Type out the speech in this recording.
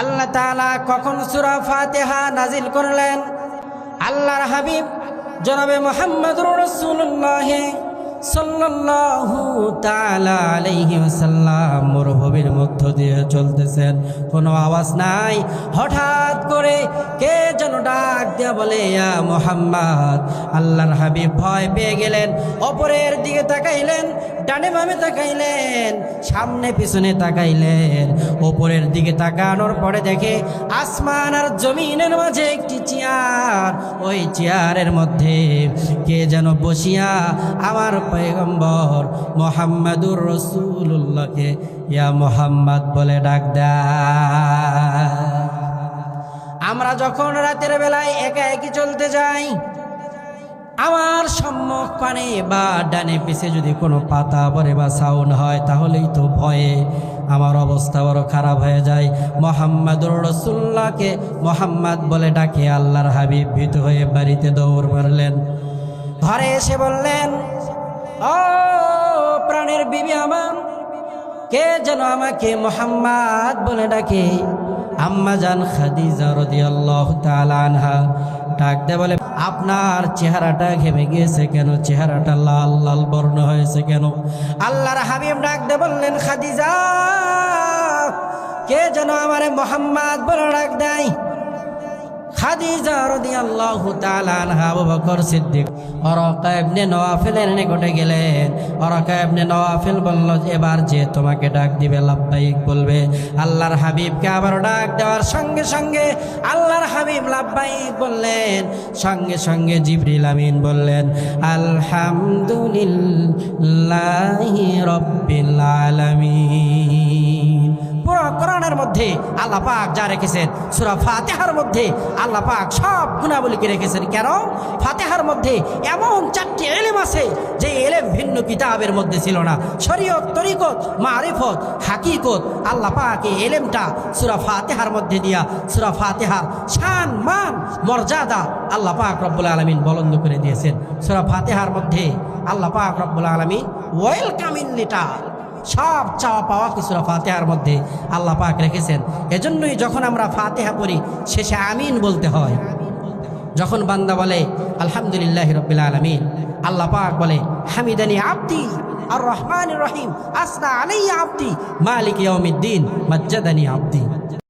আল্লাহ তাআলা কখন সূরা ফাতিহা নাজিল করলেন? আল্লাহর হাবিব জনাবে মুহাম্মদুর রাসূলুল্লাহ সাল্লাল্লাহু তাআলা আলাইহি ওয়াসাল্লাম মরুভূমির মধ্য দিয়ে চলতেছেন, কোনো আওয়াজ নাই। হঠাৎ করে কে যেন ডাক দিয়া বলে, ইয়া মুহাম্মদ। আল্লাহর হাবিব ভয় পেয়ে গেলেন, অপরের দিকে তাকাইলেন, ডানে বামে তাকাইলেন, সামনে পিছনে তাকাইলেন। ওপরের দিকে তাকানোর পরে দেখে আসমান আর জমিনের মাঝে একটি চেয়ার, ওই চেয়ারের মধ্যে কে যেন বসিয়া আমার পয়গম্বর মুহাম্মদুর রাসূলুল্লাহকে ইয়া মুহাম্মদ বলে ডাক দেয়। আমরা যখন রাতের বেলায় একা একই চলতে যাই, আমার সম্মুখ পানে বা ডানে পিছে যদি কোনো পাতা পড়ে বা সাউন্ড হয়, তাহলেই তো ভয়ে আমার অবস্থা বড় খারাপ হয়ে যায়। মুহাম্মদুর রাসূলুল্লাহকে মুহাম্মদ বলে ডাকে আল্লাহর হাবিব ভীত হয়ে বাড়িতে দৌড় মারলেন। ঘরে এসে বললেন, ও প্রাণের বিবি আমার, কে যেন আমাকে মুহাম্মদ বলে ডাকে। আম্মা জান খাদিজা রাদিয়াল্লাহু তাআলা আনহা ডাক দে বলে, আপনার চেহারাটা ঘেমে গিয়েছে কেন? চেহারাটা লাল লাল বর্ণ হয়েছে কেন? আল্লাহর হাবিব ডাক দে বললেন, খাদিজা, কে যেন আমারে মুহাম্মদ বলে ডাক দেয়। খাদিজা রাদিয়াল্লাহু তাআলা আনহা আবু বকর সিদ্দিক ওরাকা ইবনে নওয়াফিলের নিকটে গেলেন। ওরাকা ইবনে নওয়াফিল বলল, এবার যে তোমাকে ডাক দিবে লাব্বাইক বলবে। আল্লাহর হাবিবকে আবার ডাক দেওয়ার সঙ্গে সঙ্গে আল্লাহর হাবিব লাব্বাইক বললেন। সঙ্গে সঙ্গে জিবরিল আমিন বললেন, আলহামদুলিল্লাহি রাব্বিল আলামিন। পুরো কোরআনের মধ্যে আল্লাহ পাক যা রেখেছেন, সূরা ফাতিহার মধ্যে আল্লাহ পাক সব গুণাবলীকে রেখেছেন। কেন? ফাতিহার মধ্যে এমন 4টি ইলম আছে যে ইলম ভিন্ন কিতাবের মধ্যে ছিল না। শরীয়ত, তরিকত, মারিফত, হাকিকত, আল্লাহ পাক এই ইলমটা সূরা ফাতিহার মধ্যে দিয়া সূরা ফাতিহার শান, মান, মর্যাদা আল্লাহ পাক রব্বুল আলামিন বুলন্দ করে দিয়েছেন। সূরা ফাতিহার মধ্যে আল্লাহ পাক রব্বুল আলামিন ওয়েলকামিং লেটার, সব চাওয়া পাওয়া কি সূরা ফাতিহার মধ্যে আল্লাহ পাক রেখেছেন। এজন্যই যখন আমরা ফাতিহা পড়ি শেষে আমিন বলতে হয়। যখন বান্দা বলে আলহামদুলিল্লাহি রাব্বিল আলামিন, আল্লাহ পাক বলে হামিদানি আবদি আর রহমানির রহিম, আসনা আলাইয়া আবদি, মালিক ইয়াউমিদ্দিন, মাজ্জাদানি আবদি।